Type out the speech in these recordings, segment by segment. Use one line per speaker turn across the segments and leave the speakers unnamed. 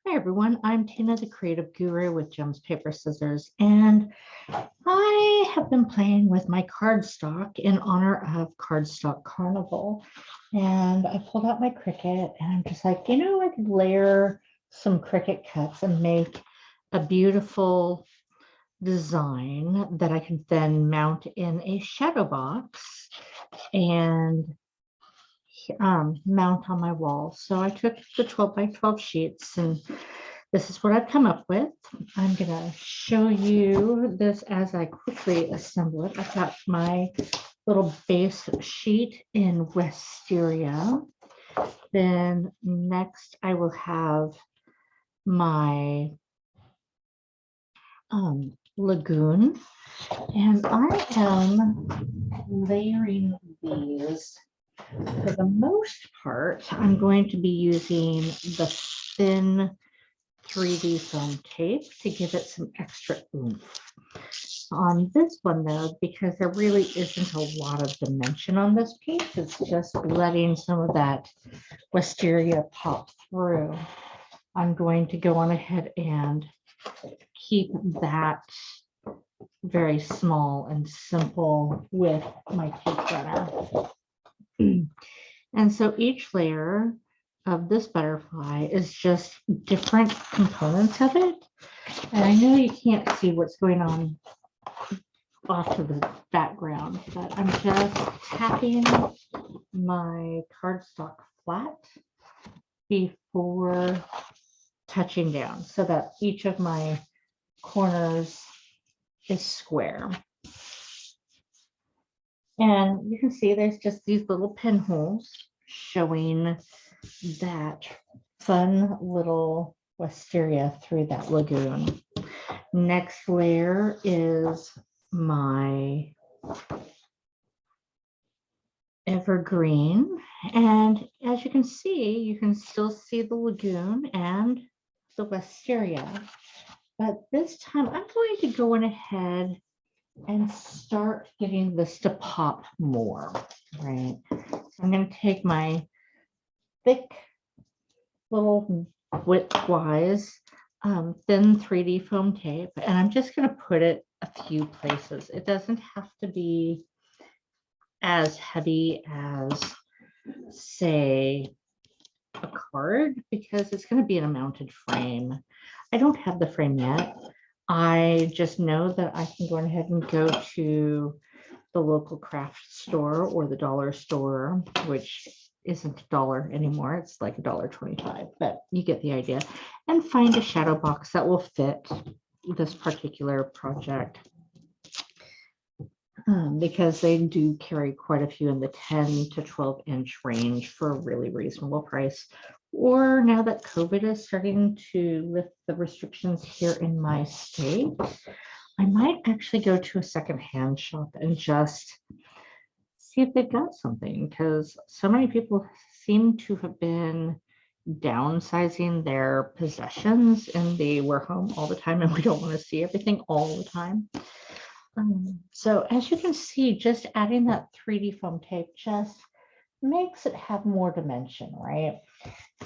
Hi everyone, I'm Tina, the creative guru with Gems, Paper, Scissors, and I have been playing with my cardstock in honor of Cardstock Carnival. And I pulled out my Cricut and I'm just like, I could layer some Cricut cuts and make a beautiful design that I can then mount in a shadow box and mount on my wall. So I took the 12 by 12 sheets and this is what I've come up with. I'm going to show you this as I quickly assemble it. I've got my little base sheet in wisteria. Then next I will have my lagoon. And I am layering these. For the most part, I'm going to be using the thin 3D foam tape to give it some extra oomph. On this one though, because there really isn't a lot of dimension on this piece, it's just letting some of that wisteria pop through. I'm going to go on ahead and keep that very small and simple with my tape runner. And so each layer of this butterfly is just different components of it. And I know you can't see what's going on off to the background, but I'm just tapping my cardstock flat before touching down so that each of my corners is square. And you can see there's just these little pinholes showing that fun little wisteria through that lagoon. Next layer is my evergreen. And as you can still see the lagoon and the wisteria. But this time I'm going to go on ahead and start getting this to pop more, right? So I'm going to take my thick little width-wise thin 3D foam tape, and I'm just going to put it a few places. It doesn't have to be as heavy as, say, a card because it's going to be in a mounted frame. I don't have the frame yet. I just know that I can go ahead and go to the local craft store or the dollar store, which isn't $1 anymore. It's like $1.25, but you get the idea, and find a shadow box that will fit this particular project. Because they do carry quite a few in the 10 to 12 inch range for a really reasonable price. Or now that COVID is starting to lift the restrictions here in my state, I might actually go to a secondhand shop and just see if they've got something, because so many people seem to have been downsizing their possessions and they were home all the time and we don't want to see everything all the time. So as you can see, just adding that 3D foam tape just makes it have more dimension, right?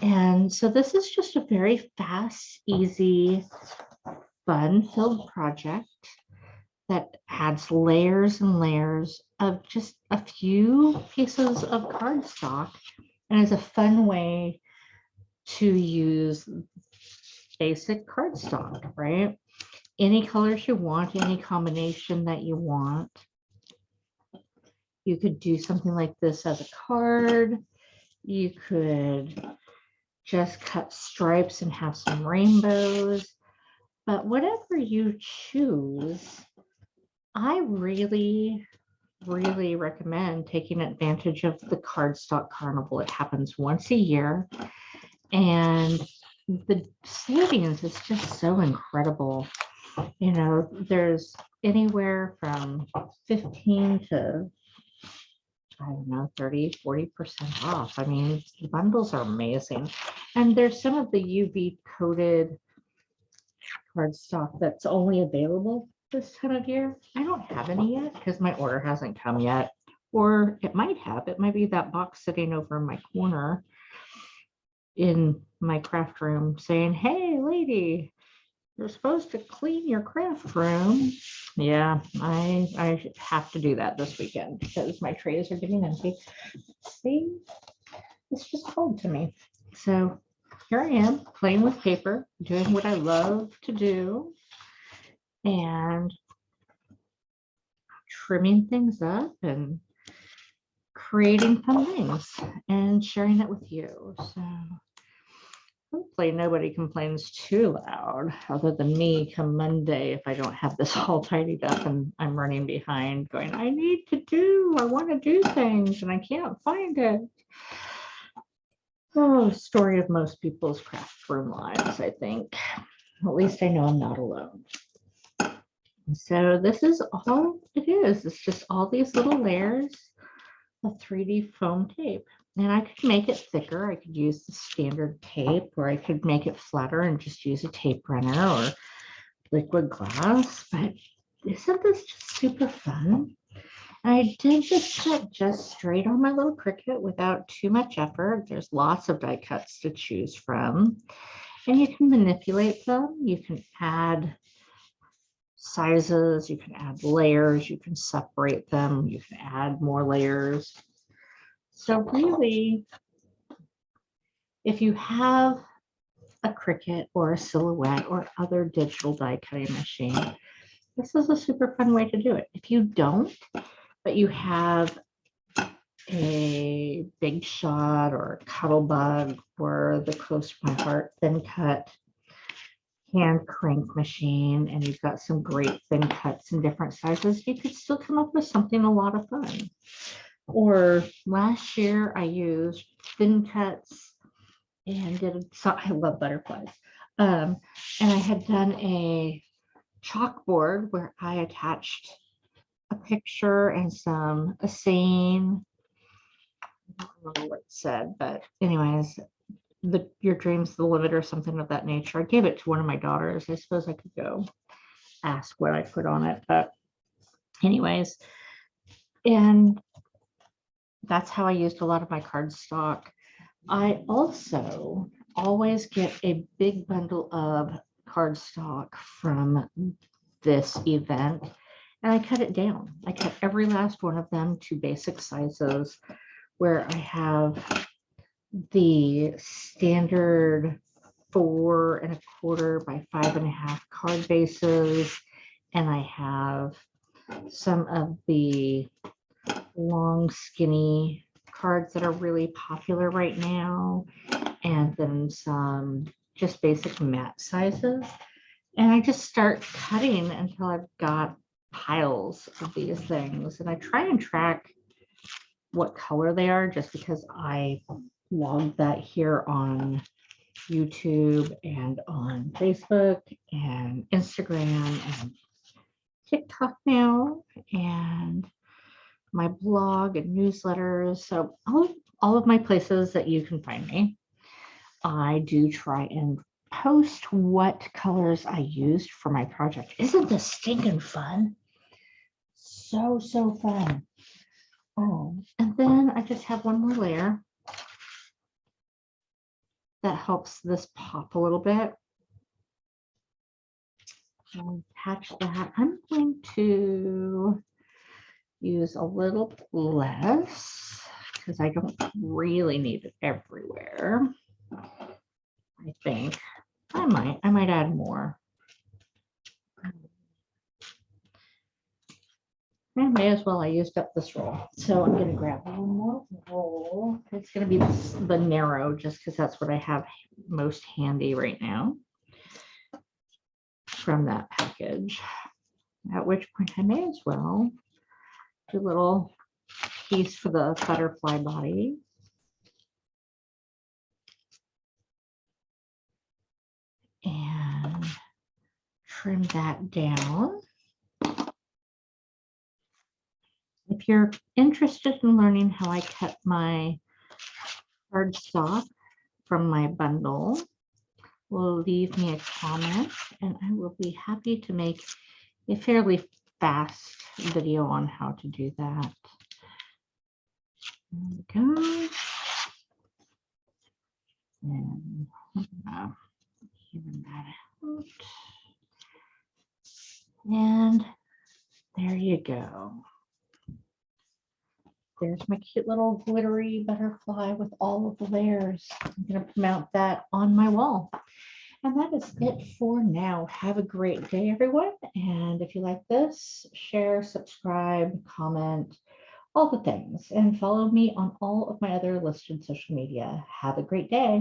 And so this is just a very fast, easy, fun-filled project that adds layers and layers of just a few pieces of cardstock and is a fun way to use basic cardstock, right? Any colors you want, any combination that you want. You could do something like this as a card. You could just cut stripes and have some rainbows. But whatever you choose, I really recommend taking advantage of the Cardstock Carnival. It happens once a year, and the savings is just so incredible. There's anywhere from 15 to, I don't know, 30–40% off. I mean, the bundles are amazing. And there's some of the UV coated cardstock that's only available this time of year. I don't have any yet because my order hasn't come yet. Or it might be that box sitting over in my corner. in my craft room saying, hey, lady, you're supposed to clean your craft room. Yeah, I have to do that this weekend because my trays are getting empty. See, it's just cold to me. So here I am playing with paper, doing what I love to do, and trimming things up and creating fun things and sharing it with you. So hopefully nobody complains too loud other than me come Monday if I don't have this all tidied up and I'm running behind going, I want to do things and I can't find it. Oh, story of most people's craft room lives, I think. At least I know I'm not alone. So this is all it is. It's just all these little layers of 3D foam tape. And I could make it thicker. I could use the standard tape, or I could make it flatter and just use a tape runner or liquid glass. But isn't this just super fun? And I did this cut just straight on my little Cricut without too much effort. There's lots of die cuts to choose from. And you can manipulate them. You can add sizes, you can add layers, you can separate them, you can add more layers. So really, if you have a Cricut or a Silhouette or other digital die cutting machine, this is a super fun way to do it. If you don't, but you have a Big Shot or a Cuttlebug or the Close to My Heart thin cut hand crank machine, and you've got some great thin cuts in different sizes, you could still come up with something a lot of fun. Or last year I used thin cuts and I love butterflies. And I had done a chalkboard where I attached a picture and a saying. I don't know what it said, but anyways, your dream's the limit or something of that nature. I gave it to one of my daughters. I suppose I could go ask what I put on it, but anyways, and that's how I used a lot of my cardstock. I also always get a big bundle of cardstock from this event, and I cut it down. I cut every last one of them to basic sizes where I have the standard 4 1/4 by 5 1/2 card bases, and I have some of the long skinny cards that are really popular right now, and then some just basic mat sizes. And I just start cutting until I've got piles of these things, and I try and track what color they are just because I logged that here on YouTube and on Facebook and Instagram and TikTok now, and my blog and newsletters. So all of my places that you can find me, I do try and post what colors I used for my project. Isn't this stinking fun? So fun. Oh, and then I just have one more layer that helps this pop a little bit. I'll attach that. I'm going to use a little less because I don't really need it everywhere. I think I might add more. I may as well. I used up this roll, so I'm going to grab one more roll. It's going to be the narrow, just because that's what I have most handy right now from that package. At which point I may as well do a little piece for the butterfly body. And trim that down. If you're interested in learning how I cut my cardstock from my bundle, will leave me a comment and I will be happy to make a fairly fast video on how to do that. There we go. And even that out. And there you go. There's my cute little glittery butterfly with all of the layers. I'm going to mount that on my wall. And that is it for now. Have a great day, everyone. And if you like this, share, subscribe, comment, all the things. And follow me on all of my other listed social media. Have a great day.